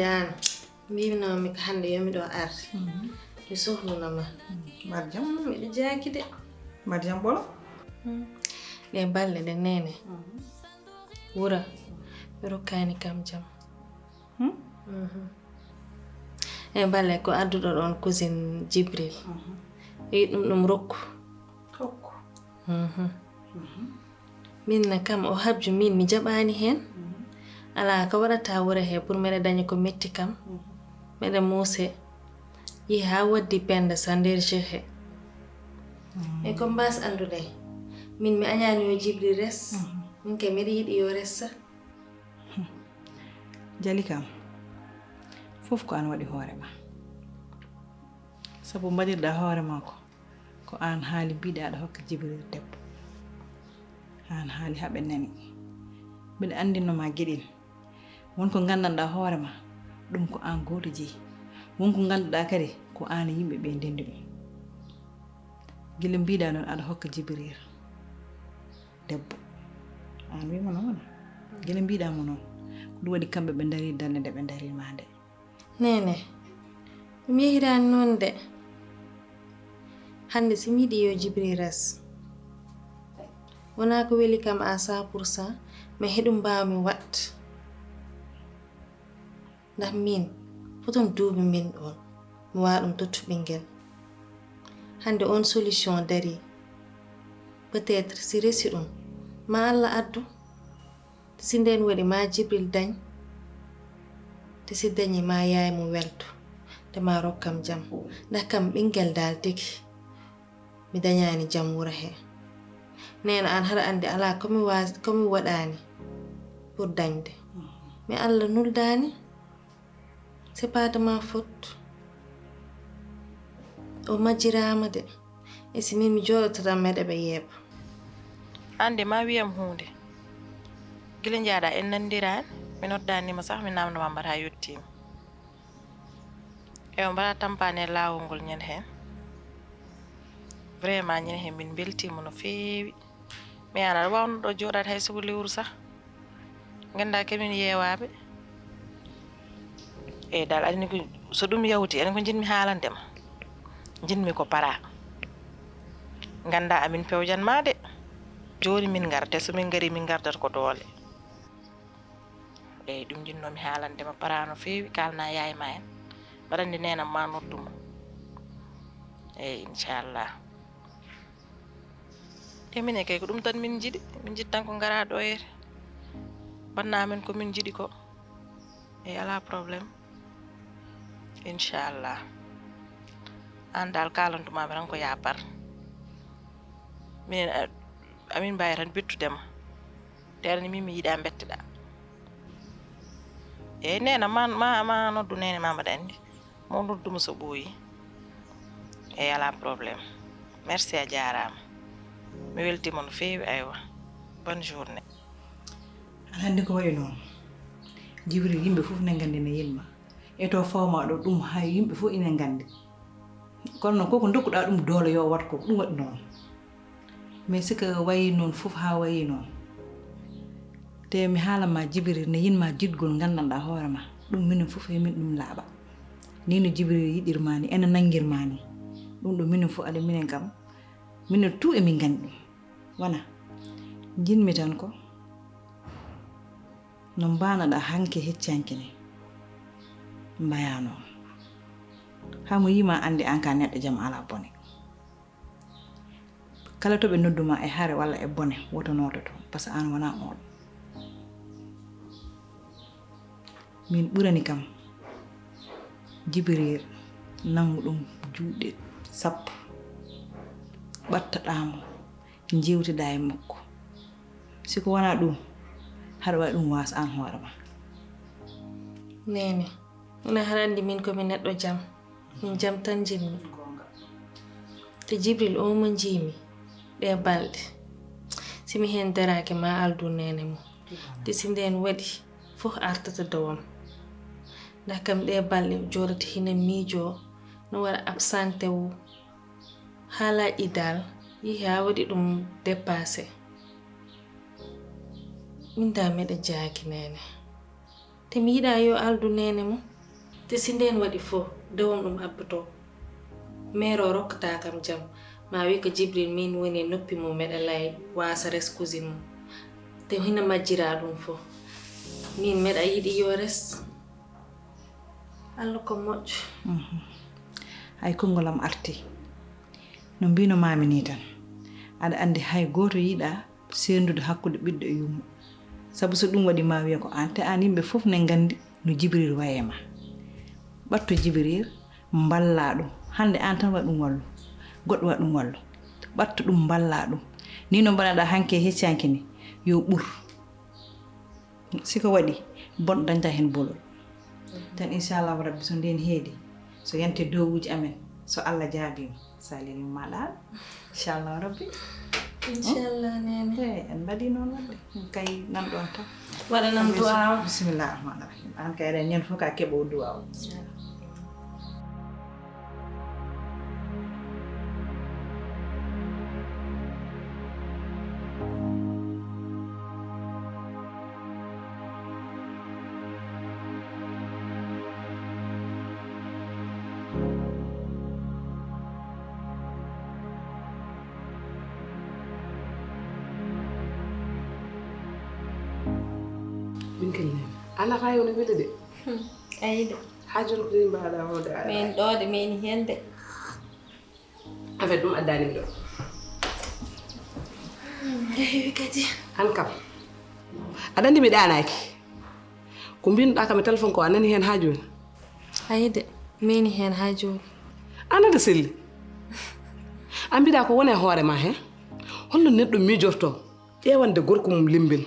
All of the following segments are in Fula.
an mbino mi ko hande yomi do ar mi sohlunama Marjam mi jaaki de Marjam bolo le balle de nene wura mi rokkani kam jam e balle ko addudo don cousine Jibril yi dum rokku min na kam o habju min mi jabani hen ala ka wadata wura he pour mede dañi ko metti kam mede mose yi ha waddi penda sandir chehe e ko mbas andude min mi anyani yo Jibril res min ke mede yidi yo ressa Jalikam fof ko an wadi hoore ma sabu mbadirda hoore mako ko an haali bida da hokka Jibril debbo an haali habe nani mbiɗa andino ma gedin wonko gandanda hoore ma dum ko an goto ji wonko ganduda kadi ko an yimbe be ndendi dum gila biida non ada hokka Jibril debbo an wi mo non gila biida mo non dum wadi kambe be dari dalne de be dari mande nene mi yehirani non de hande si midi yo Jibril res wona ko weli kam a 100% mais hedum bawmi wat ndax min fotom duubi min on mi wadum tottu bingel hande on solution dari peut-être si resi dum ma Allah addu si nden wadi ma Jibril dañ te si dañi ma yaay mu weltu te ma rokkam jam ndax kam bingel dal teki mi dañani jam wura he nena an hada ande ala komi wadani pour dañde mais Allah nuldani c'est pas de ma faute o majirama de e si min mi jodata mede be yeb ande ma wiyam hunde gila jaada en nandiran mi noddani ma sax mi namdo ma mbata yottima e on mbata tampane lawol ngol nyen hen vraiment nyen hen min beltima no feewi mi ana wawno do jodat hay sugo lewru sax ganda kemin yewabe e dal adini ko so dum yawti en ko jinmi haalandema jinmi ko para ganda amin pewjan ma de joni min garde so min gari min gardat ko dole e dum jinno mi haalandema para no feewi kalna yaay ma en barande nena ma noddum e inshallah e min kay ko dum tan min jidi tan ko ngara do ere banna men ko min jidi ko e ala problème inshallah andal kalantuma be ranko yapar min amin bayran bittudema terni mimi yida bettida e nena ma noddu nene mama dandi mo noddu mo so boyi e ala problème merci a jaarama mi welti mon feewi aywa bonne journée hande ko wayi non Jibril yimbe fof ne gandi ne yelma e to fawma do dum hay yimbe fof ina gandi kono koko dokkuda dum doole yo wat ko dum wadi non mais c'est que wayi non fof ha wayi non te mi halama Jibril ne yinma jidgol gandanda hoorema dum min fof e min dum laaba ni no Jibril yidirmani en nangirmani dum do min fof ade minen kam min tout e min gandi wana jinmi tan ko no banada hanke heccankene mbayano hamu yima ande an ka neddo jam ala bone kala to be nodduma e hare walla e bone woto noto to parce que an wana on min burani kam Jibril nangudum juude sap battadamo jewtida e makko siko wana dum har wa dum was an hoorema nene una harandi min ko min neddo jam min jam tan jinmi te Jibril o mo jimi de balde simi hen darake ma aldu nene mo te sinden wadi fo artata dawam da kam de balde jorati hina mijo no wara absente wu hala idal yi ha wadi dum dépasser min da mede jaaki nene te mi yiɗa yo aldu nene mum te si nden waɗi fof dewom ɗum abboto mère o rokkata kam jam ma wi ko Jibril min woni noppi mum meɗa lay wasa res cousine mum te hina majjira ɗum fof min meɗa yiɗi yo res Allah ko moƴƴo hay kongolam arti no mbino mami ni tan aɗa andi hay goto yiɗa sendude hakkude ɓiɗɗo e yummo sabu so ɗum waɗi ma wiya ko an te an yimɓe fof ne gandi no Jibril wayema ɓatto Jibril mballa ɗum hande an tan waɗ ɗum wallu goɗɗo waɗ ɗum wallu ɓatto ɗum mballa ɗum ni no mbaɗaɗa hanke heccanki ni yo ɓur siko waɗi bon dañta hen bolol tan inchallahu rabbi so nden heedi so yante dowuji amen so Allah jaabima salini maɗa inchallahu rabbi inchallah nene en mbaɗi noon wadde kay nanɗon tan waɗanam du'a bismillah rahmani rahim an kay eɗen ñande fof ka keɓo du'a o ala kayo no wele de ayde hajul ko ni mbaɗa hode ala min ɗode min hende affaire ɗum addani ɗo heewi kadi han kam aɗa andi mi ɗanaki ko mbinoɗa kam e téléphone ko a nani hen ha joni ayde mini hen ha joni anade selli an mbiɗa ko woni e hoore ma hen holno neɗɗo mijorto ƴewande gorko mum limbel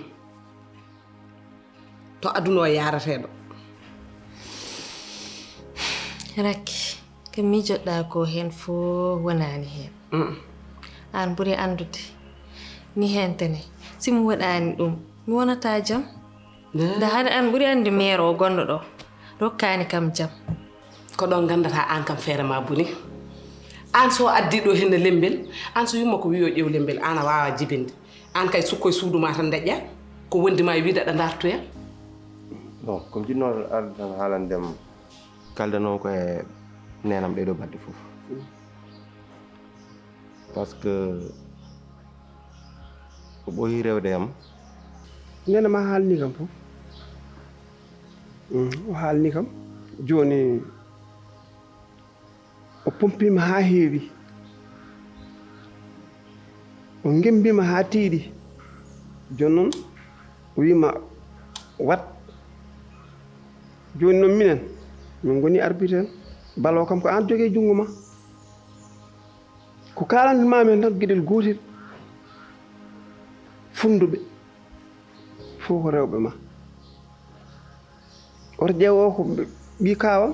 to aduna o yarateɗo rakki ko mijoɗɗa ko hen fof wonani hen an ɓuuri andude ni hen tene simo waɗani ɗum mi wonata jam nda hade an ɓuuri andi mère o gonɗo ɗo rokkani kam jam ko ɗon gandata an kam feere ma boni an so addi ɗo henne lembel an so yumma ko wiyo ƴew lembel an a wawa jibinde an kay sukkoye suudu ma tan daƴƴa ko wondima e wiide aɗa dartoya bon comme jinnoɗo arde tan haalandem kaldano ko e nenam ɗeɗo badde fof par ce que ko ɓooyi rewde yam nena ma haalni kam fof o haalni kam joni o pompima ha heewi o gembima ha tiiɗi joni noon o wima wat joni noon minen min goni arbitre en balo kam ko an jogui jungo ma ko kalanɗumamen tan gueɗel gotel funduɓe fof ko rewɓe ma oto ƴeew o ko ɓi kawam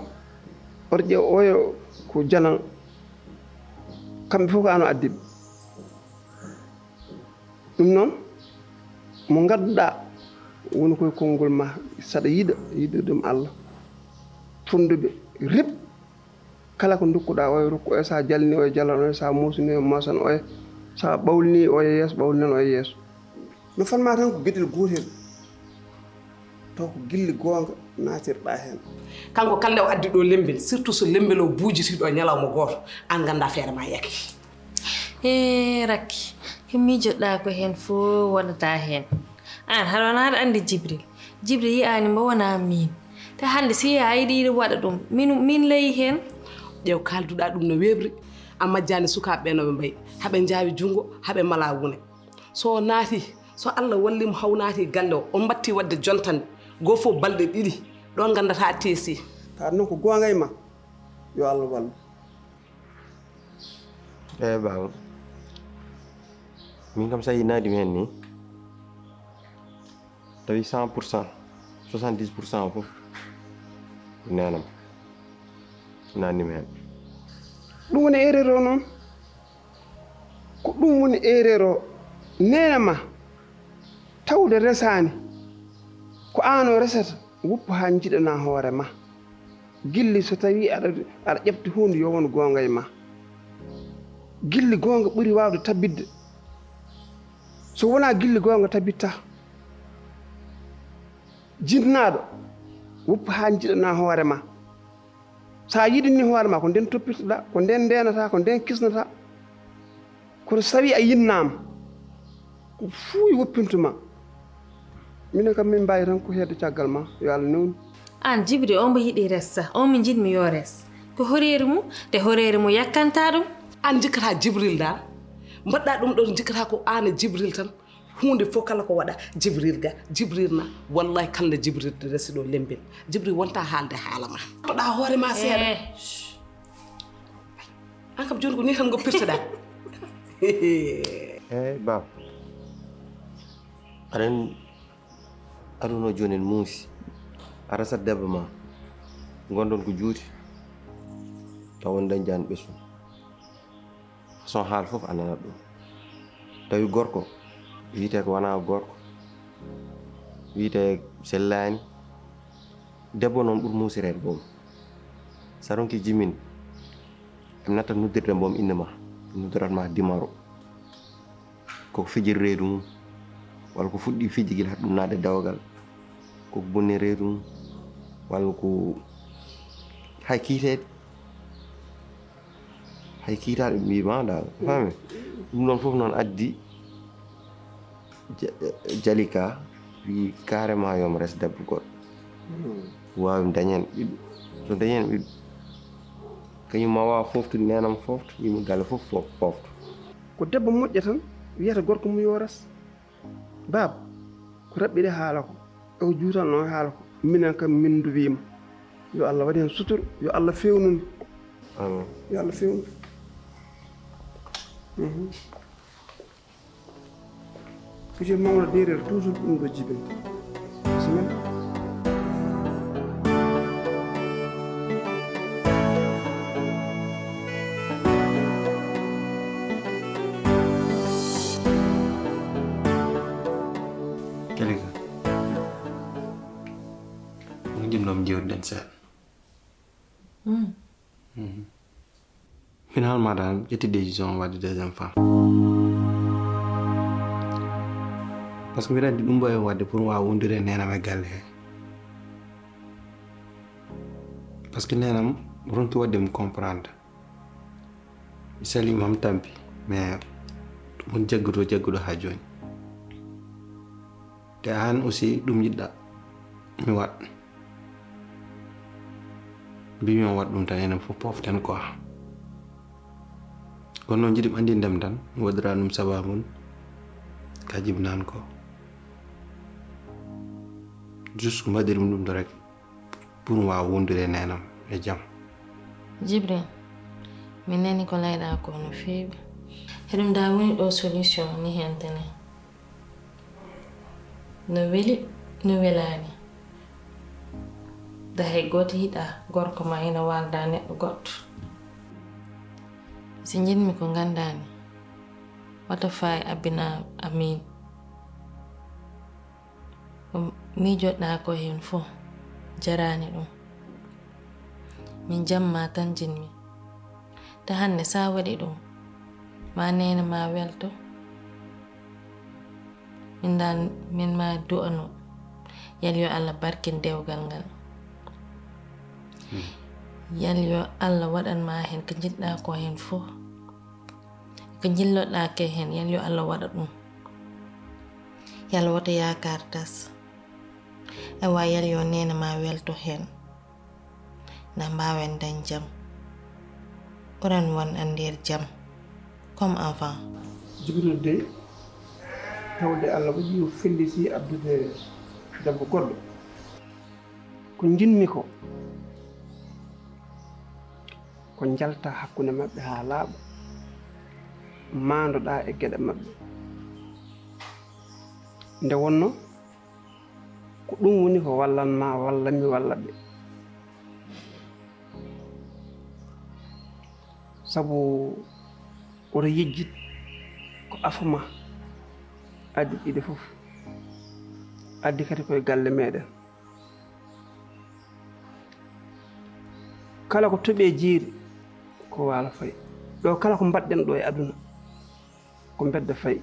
oto ƴeew oyo ko jalan kamɓe fof ko an o addiɓe ɗum noon mo gadduɗa woni koye konngol ma saɗa yiɗirdum Allah funduɓe rip kala ko dokkuɗa oye rokku oye sa jalni oye jalan oye sa mosini oye mosan oye sa ɓawlini oye yeeso ɓawlinan oye yeeso no fanma tan ko gueɗel gotel taw ko gilli gonga natirɗa hen kanko kalde o addi ɗo lembel surtout so lembel o buujitiɗo ñalawma goto an ganda feere ma yaki rakki ko mijoɗɗa ko hen fof wonata hen an haɗon haɗa andi Jibril yiyani mbo wona min te hande si a yiɗi waɗa ɗum min leyi hen ƴeew kalduɗa ɗum no weɓri a majjani sukaɓe no ɓe mbayi haɓe jaawi jungo haɓe mala wune so naati so Allah wallimo haw naati galle o on batti wadde jontande go fof balɗe ɗiɗi ɗon gandata teesi ta noon ko gonga e ma yo Allah wallu eyi baba min kam sa yi naadimi hen ni tawi 100% 70% fof nenam nanimi hen ɗum woni erreur o noon ko ɗum woni erreur o nena ma tawde resani ko an o resata woppu ha jiɗana hoore ma gilli so tawi aɗa ƴefti hunde yo won gonga e ma gilli gonga ɓuuri wawde tabbidde so wona gilli gonga tabbitta jinnaɗo woppu haa jiɗana hoore ma so a yiɗini hoore ma ko nden toppitoɗa ko nden ndenata ko nden kisnata kono so tawi a yinnama ko fuu woppintuma minen kam min mbawi tan ko hedde caggal ma yo Allah newnu an Djibril o mo yiɗi ressa o mo jiɗmi yo res ko horeeri mum te horeeri mum yakkanta ɗum an jikkata Djibril dal mbaɗɗa ɗum ɗo jikkata ko an e Djibril tan hunde fof kala ko waɗa Djibril ga Djibril na wallahi kala Djibril to resi ɗo lembel Djibril wonta haalde haala ma toɗa hoore ma seeɗa an kam joni ko ni tan goppirteɗa bab aɗen aɗuno joni en muusi a resat debbo ma gonɗon ko juuti taw won dañjani ɓesum son haal fof a nanat ɗum tawi gorko wiyete ko wona gorko wiyete sellani debbo noon ɓuuri muusirede boom sa ronki jimin em natta noddirde boom inde ma noddirat ma dimaro koko fijir reedu mum walla ko fuɗɗi fijigil haɗum naade dawgal koko bonni reedu mum walla ko hay kiitede hay kiitaɗe mbima dal fami ɗum ɗon fof noon addi Jalika wi carrément yomo res debbo goɗɗo wawi dañen ɓiɗɗo so dañen ɓiɗɗo kañum ma wawa foftude nenam fofto yimɓe galle fof fofto ko debbo moƴƴa tan wiyata gorko mum yo res bab ko raɓɓiɗe haala ko o juutanno e haala ko minen kam min duwima yo Allah waɗi hen sutur yo Allah fewnunu amin yo Allah fewnunu monsieur Mamadou Dérér toujours ɗum ɗo jibinta bisimilla Jalika mu jimɗom jewɗen seeɗa finalement dal ƴetti décision wadde deuxiéme femme par ce que mbiɗa andi ɗum mbawi wadde pour wawa wondude nenam e galle he par ce que nenam ronki wadde mi comprendre mi salimam tampi mais ɗum jaggudo ha joni te an aussi ɗum yiɗɗa mi waɗ mbimi on waɗ ɗum tan enen fof poften quoi kono noon jiɗi andindem tan mi waɗira ɗum sababun ka jibnan ko juste ko mbaɗirim ɗum ɗo rek pour wawa wondude nenam e jaam Djibril mi nani ko layɗa ko no feewi heɗum da woni ɗo solution ni hentene no weli no welani da hay goto yiɗa gorko ma ina walda neɗɗo goɗɗo si jinmi ko gandani wata fayi abina amin ko mijoɗɗa ko hen fof jarani ɗum min jamma tan jinmi ta hande sa waɗi ɗum ma nene ma welto min ma du'ano yal yo Allah barkin dewgal ngal yal yo Allah waɗanma hen ko jiɗɗa ko hen fof ko jilloɗa ke hen yal yo Allah waɗa ɗum yal woto yakar tas ewa yal yo nene ma welto hen na mbawen dañ jam ɓuran won nder jam comme avant Djibril de tawde Allah waɗi o felliti abdude debbo goɗɗo ko jinmi ko jalta hakkunde maɓɓe ha laaɓa mandoɗa e gueɗe maɓɓe nde wonno ko ɗum woni ko wallanma wallami wallaɓe sabu oto yejjit ko afama addi ɗiɗi fof addi kadi koye galle meɗen kala ko toɓe jiiri ko waala fayi ɗo kala ko mbaɗɗen ɗo e aduna ko bedda fayi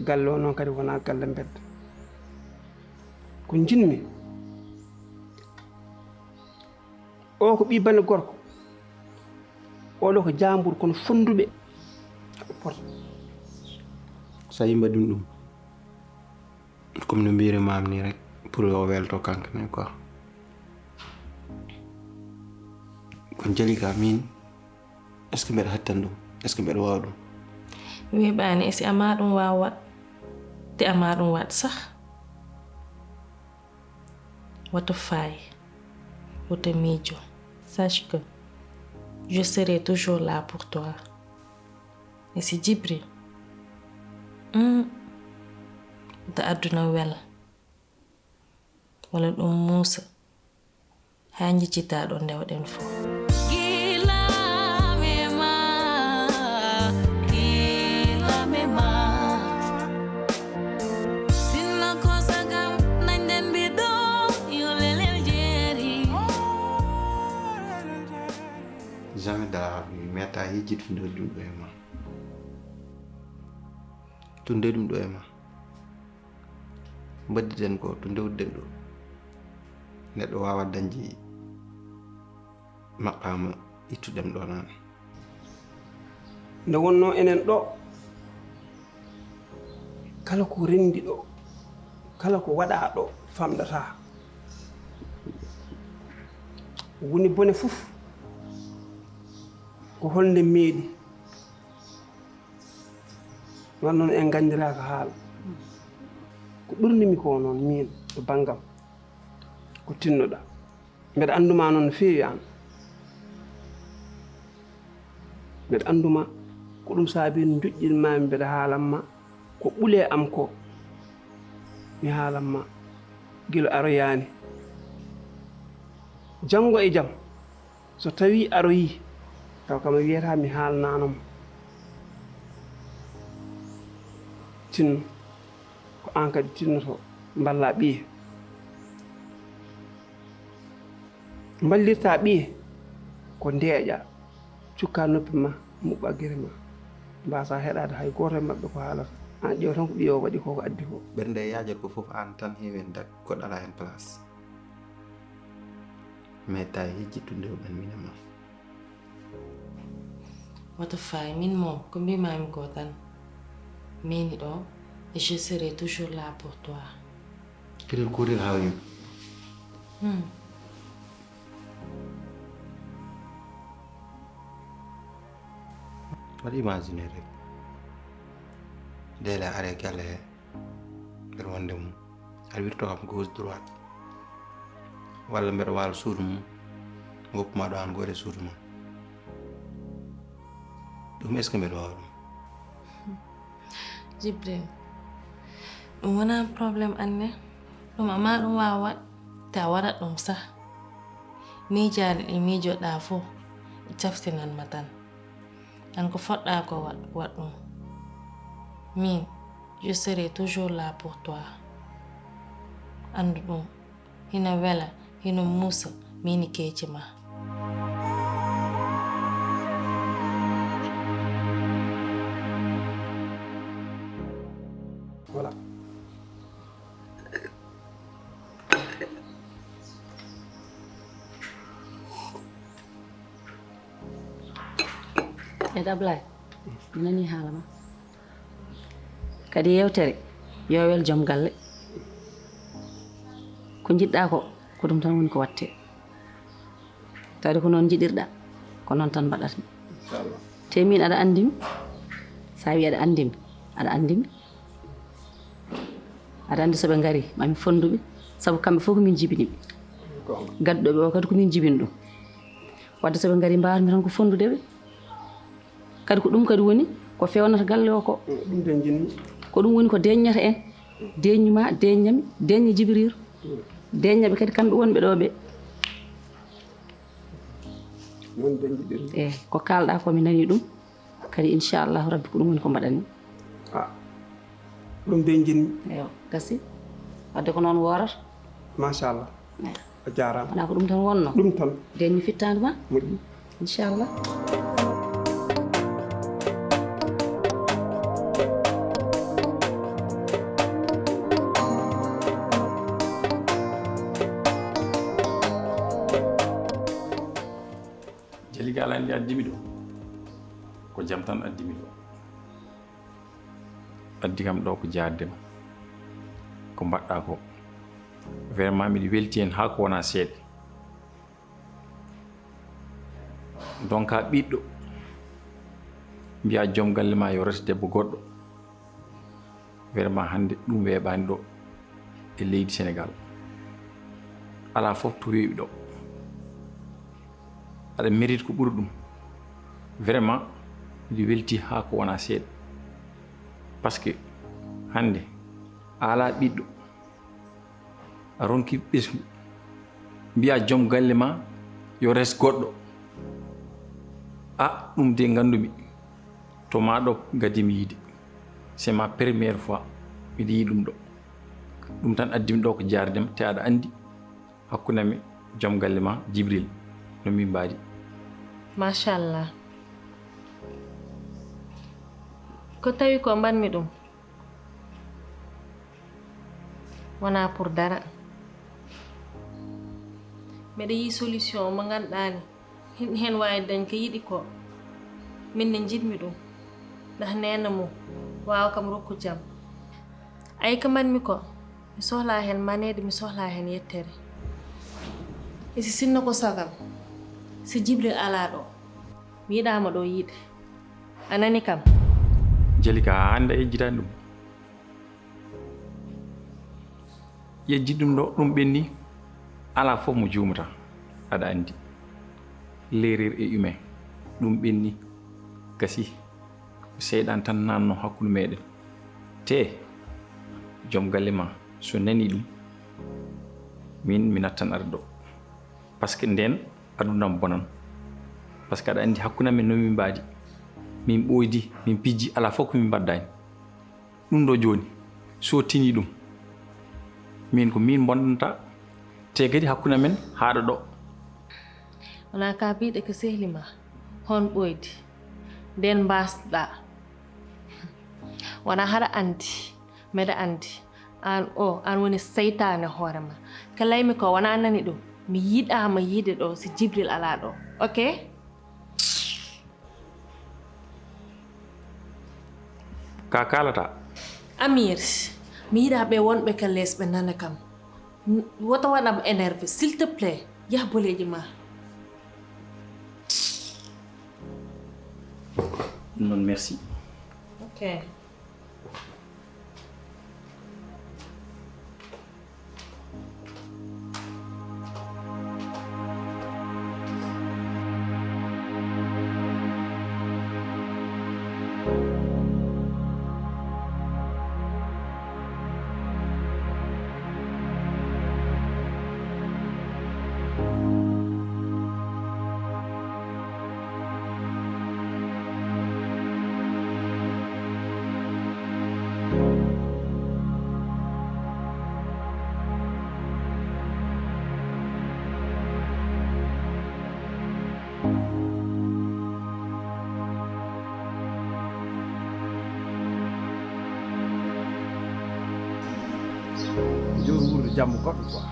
galle o noon kadi wona galle bedda ko jinmi o ko ɓi bane gorko oɗo ko jambur kono fonduɓe pota sa yimɓe ɗum comme no mbiri mam ni rek pour o welto kankane quoi kon jalika min est ce que mbeɗa hattan ɗum est ce que mbeɗa wawa ɗum weeɓani e si ama ɗum wawa wat te ama ɗum wat sah woto fayi woto miijo sache que je serai toujours là pour toi et si Djibril da aduna wela wala ɗum Moussa ha jiccitaɗo ndewɗen fof jamais de la vie mi ata yejji tunde ɗum ɗo e ma tunde ɗum ɗo e ma mbadditen ko to ndewden ɗo neɗɗo wawa dañji maqama ittuɗen ɗo nan nde wonno enen ɗo kala ko rendi ɗo kala ko waɗa ɗo famɗata woni bone fof ko holnde meeɗi wan noon en gandiraka haala ko ɓurnimi ko noon min e banggam ko tinnoɗa mbeɗa anduma noon no feewi an mbeɗa anduma ko ɗum saabi joƴƴinmami mbeɗa haalanma ko ɓuule am ko mi haalanma gila aroyani janngo e jam so tawi aroyi taw kam wiyata mi haalnanomo tinno ko an kadi tinnoto balla ɓiye ballirta ɓiye ko ndeeƴa cukka noppi ma muɓɓa guere ma mbasa heɗade hay goto e mabɓe ko haalata an ƴeew tan ko ɓiye o waɗi koko addi ko ɓernde yajat ko fof an tan heewen dag goɗɗo ala hen place mais ta hejji tunde o ɓenminema woto fayi min moom ko mbimami ko tan mini ɗo et je serai toujours là pour toi keɗel kuutel hawrim waɗ imagine rek dele are galle he nder wonde mum aɗa wirto kam gauche droite walla mbeɗa waalo suudu mum goppuma ɗo an goore suudu mum ɗum est ce que mbeɗa wawa ɗum Djibril ɗum wona probléme anne ɗum ama ɗum wawa waɗ te a waɗat ɗum sah miijaade ɗi miijoɗa fof caftinanma tan an ko foɗɗa ko waɗ ɗum min je serai toujours là pour toi andu ɗum hina wela hina muusa mini keeci ma voilà e Ablaye mi nani haala ma kadi yewtere yo wel joom galle ko jiɗɗa ko ɗum tan woni ko watte tawde ko noon jiɗirɗa ko noon tan mbaɗata te min aɗa andimi sa wi aɗa andimi aɗa andimi aɗa andi soɓe ngari mami fonduɓe saabu kamɓe fof ko min jibiniɓe gadduɗoɓe o kadi ko min jibini ɗum wadde soɓe ngari mbawatmi tan ko fondudeɓe kadi ko ɗum kadi woni ko fewnata galle o ko ɗum tan jinmi ko ɗum woni ko deññata en deññuma deññami deñña Djibril deññaɓe kadi kamɓe wonɓe ɗo ɓe non tan jiɗiri e ko kalɗa ko mi nani ɗum kadi inchallahu rabbi ko ɗum woni ko mbaɗani ɗum tan jinmi eyo gasi wadde ko noon worata machallah a jarama wona ko ɗum tan wonno ɗum tan deññi fittande ma moƴƴi inchallah kala andi addimi ɗo ko jam tan addimi ɗo addi kam ɗo ko jardema ko mbaɗɗa ko vraiment miɗi welti hen ha ko wona seeɗa donc a ɓiɗɗo mbiya joom galle ma yo rete debbo goɗɗo vraiment hande ɗum weeɓani ɗo e leydi Sénégal ala fof to weeɓi ɗo aɗa mérite ko ɓuri ɗum vraiment miɗi welti ha ko wona seeɗa par ce que hande a ala ɓiɗɗo a ronki ɓesgu mbiya joom galle ma yo res goɗɗo a ɗum de gandumi to ma ɗo gadimi yiide c'est ma première fois miɗa yi ɗum ɗo ɗum tan addimi ɗo ko jardema te aɗa andi hakkudemi joom galle ma Djibril no min mbaadi machallah ko tawi ko mbanmi ɗum wona pour dara mbeɗa yi solution mo ganduɗani hen wawi dañ ko yiɗi ko min ne jiɗmi ɗum ndax nena mo wawa kam rokku jam ay ko mbanmi ko mi sohla hen manede mi sohla hen yettere e si sinno ko sagam si Djibril ala ɗo mi yiɗama ɗo yiide a nani kam Jalika hande a yejjitani ɗum yejji ɗum ɗo ɗum ɓenni ala fof mo jumata aɗa andi l'erreur est humain ɗum ɓenni gasi seyɗan tan nanno hakkude meɗen te joom galle ma so nani ɗum min mi nattan arde ɗo par ce que nden adunam bonan par ce que aɗa andi hakkude amen no min mbaadi min ɓoydi min pijji ala fof ko min mbaddani ɗum ɗo joni so tini ɗum min ko min bonnata te kadi hakkude amen haɗa ɗo wona ka biɗe ko sehli ma hon ɓoydi nden mbasɗa wona haɗa andi mbeɗa andi an woni seytane hoore ma ko laymi ko wona nani ɗum mi yiɗama yiide ɗo si Djibril ala ɗo ok ka kalata Amir mi yiɗa ɓe wonɓe ka lees ɓe nana kam woto waɗam énervé s'il te plaît yah boleji ma non merci ok yo wuurde jammu goɗɗo quoi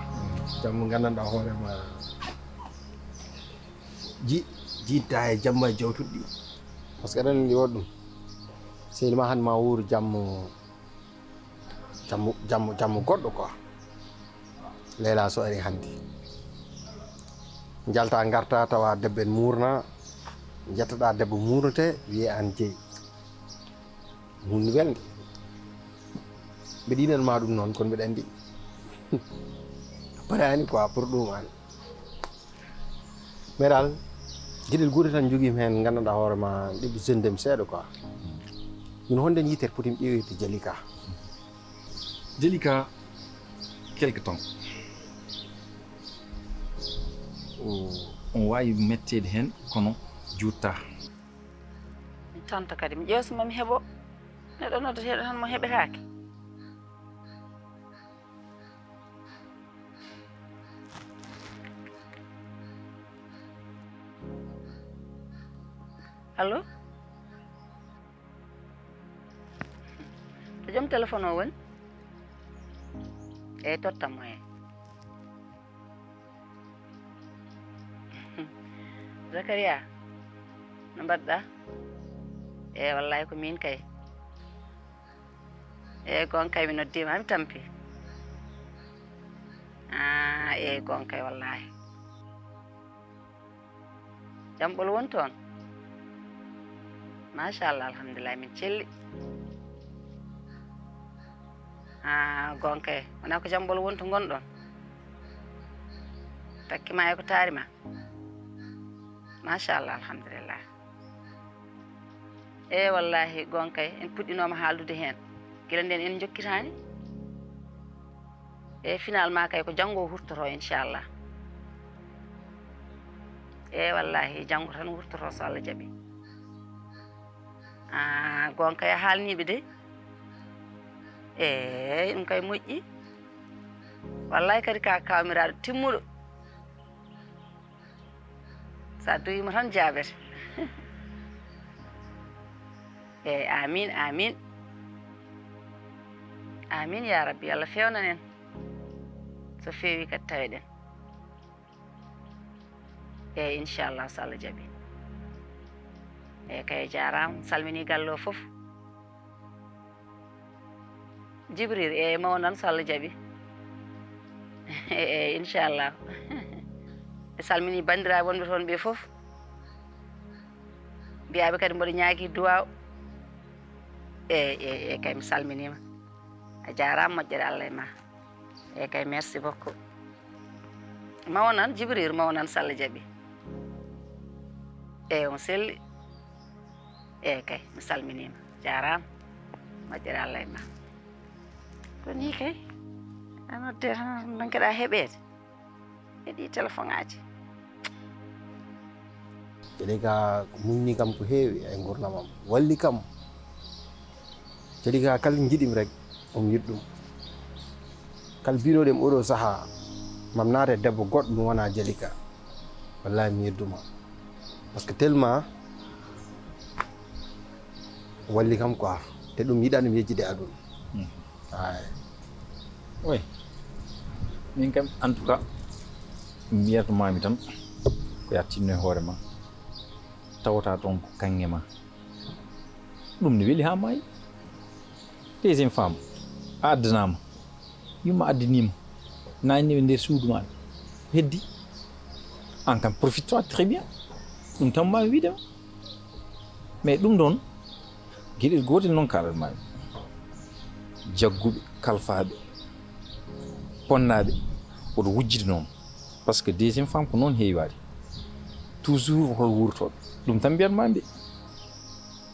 jammu gandanɗa hoorema jiitta e jamma e jawtuɗi ɗi par ce que aɗa andi waɗi ɗum sehli ma hande ma wuuro jammu goɗɗo quoi Leyla so ari hande jalta garta tawa debbo en murna jettoɗa debbo murnete wiye an jeeyi hunde welde mbeɗa yinanma ɗum noon kono mbeɗa andi parani quoi pour ɗum an mais dal gueɗel guure tan joguimi hen gandanɗa hoorema ɗiɗi jeune seeɗa quoi min honde yitere potimi ƴeewirde Jalika quelque temps on wawi mettede hen kono jutta tanta kadi mi ƴeewsima mi heeɓo neɗɗo noddateɗo tan mo heɓetake allo to joom téléphone o woni eyyi tottanmo hen Zakaria no mbaɗɗa eyi wallahi ko min kay eyi gon kay mi noddima mi tampi eyi gon kay wallahi jamɓol won toon machallah alhamdulillah min celli gon kay wona ko jamɓol won to gonɗon takkima e ko taarima machallah alhamdulillah eyi wallahi gon kay en puɗɗinoma haaldude hen gila nden en jokkitani e finalement kay ko janggo hurtoto inchallah eyi wallahi janggo tan hurtoto so Allah jaaɓi gon kay a haalniɓe de eyi ɗum kay moƴƴi wallahi kadi ka kawmiraɗo timmuɗo sa doyima tan jaabete eyi amin amin amin ya rabbi Allah fewnan en so feewi kadi taweɗen eyi inchallah so Allah jaaɓi eyi kay jarama salmini galle o foof Jibril eyi mawnan so Allah jaaɓi eyi inchallah mi salmini bandiraɓe wonɓe toon ɓe foof mbiyaɓe kadi mboɗo ñaagui duwaw eyi kay mi salminima a jarama moƴƴere Allah e ma eyi kay merci beaucoup mawnan Jibril mawnan so Allah jaaɓi eyi on selli eyi kay mi salminima jarama moƴƴere Allah e ma ko ni kay a nodde tan donkeɗa heɓede heeɗi téléphone aji Jalika muñni kam ko heewi e gurdamam walli kam Jalika kala jiɗimi rek on yiɗɗum kala binoɗem oɗo saaha mam naate debbo goɗɗo ɗum wona Jalika wallahi mi yedduma par ce que tellement walli kam quoi te ɗum yiɗanmi yejjide aduna ay oui min kam en tout cas mbiyatomami tan ko yattinno e hoore ma tawata toon ko kanŋe ma ɗum ne weeli ha maayi deuxiéme femme a addanama yumma addinima nanniɓe nder suudu maɗa heddi an kam profite toi très bien ɗum tan mami wiidema mais ɗum ɗon gueɗel gotel noon kaɗanmami jagguɓe kalfaɓe ponnaɓe oɗo wujjide noon par ce que deuxiéme femme ko noon heewiwade toujours hol wurtoɓe ɗum tan mbiyatmami de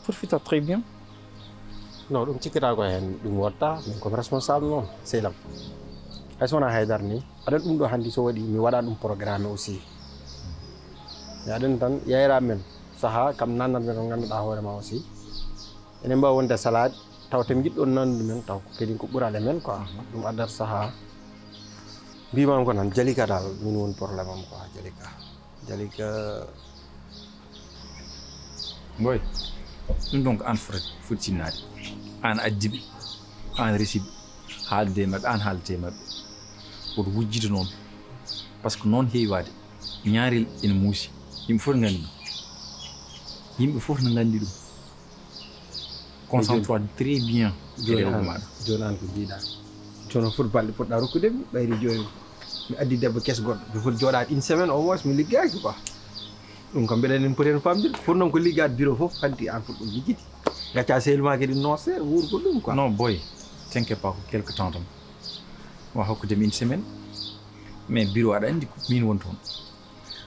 profite très bien non ɗum cikkata ko hen ɗum watta min komi responsable noon sehlam hayso wona haydara ni aɗan ɗum ɗo handi so waɗi mi waɗa ɗum programme aussi mi aɗan tan yayra men saaha kam nannatmen ko ganduɗa hoore ma aussi enen mbawi wonde salade taw tem jiɗɗon nannude men taw kadi ko ɓurale men quoi ɗum addata saaha mbimam ko nan Jalika dal min woni probléme am quoi Jalika boy ɗum donc an foti tinnade an addiɓe an resiɓe haalde e maɓɓe an haaldete e maɓɓe woto wujjide noon par ce que noon heewiwade ñaarel ene muusi yimɓe fof ne nganndi ɗum yimɓe fof ne nganndi ɗum concentre toi très bien e rewɓe maɗa joni an ko jiiɗa joni foti balɗe poɗɗa rokkudemi ɓayri joni mi addi debbo kes goɗɗo mi foti jooɗade une semaine au moins mi liggaki quoi ɗum kam mbeɗa enen poti hen famdide pour noon ko liggade bureau fof hanti an foti ɗum jigguiti gacca sehluma kadi noosere wuurgo ɗum quoi non boy t'inquiète pas ko quelque temps tan wa hokkudemi une semaine mais bureau aɗa anndi ko min woni toon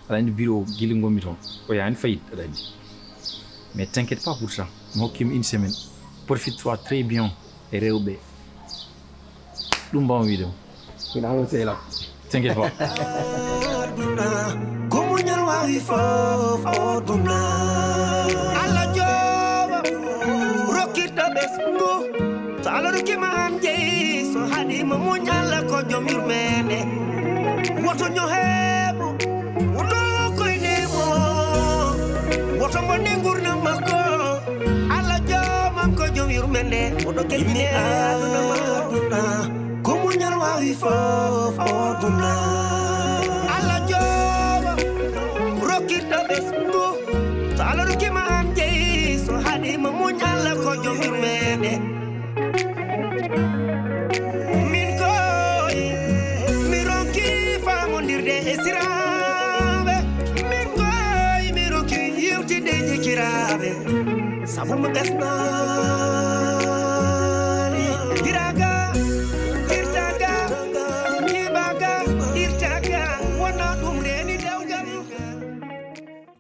aɗa anndi bureau guila gommi toon o yani fayit aɗa anndi mais t'inquiète pas pour ça mi hokkima une semaine profite toi très bien e rewɓe ɗum mbawmi wiidema mina hano sehlam t'inquiète pas Komunyal wawi fof oduna Allah joba rokirta besngo so Allah rokima am jeyi so hadi mo munyal ko jom yurmende woto nyo hebo woto koy demo woto bonne gurna makko Allah joba ko jom yurmende woto kelmi aduna komunyal wawi fof oduna Allah joba rokirta besngo so Allah rokima sama des na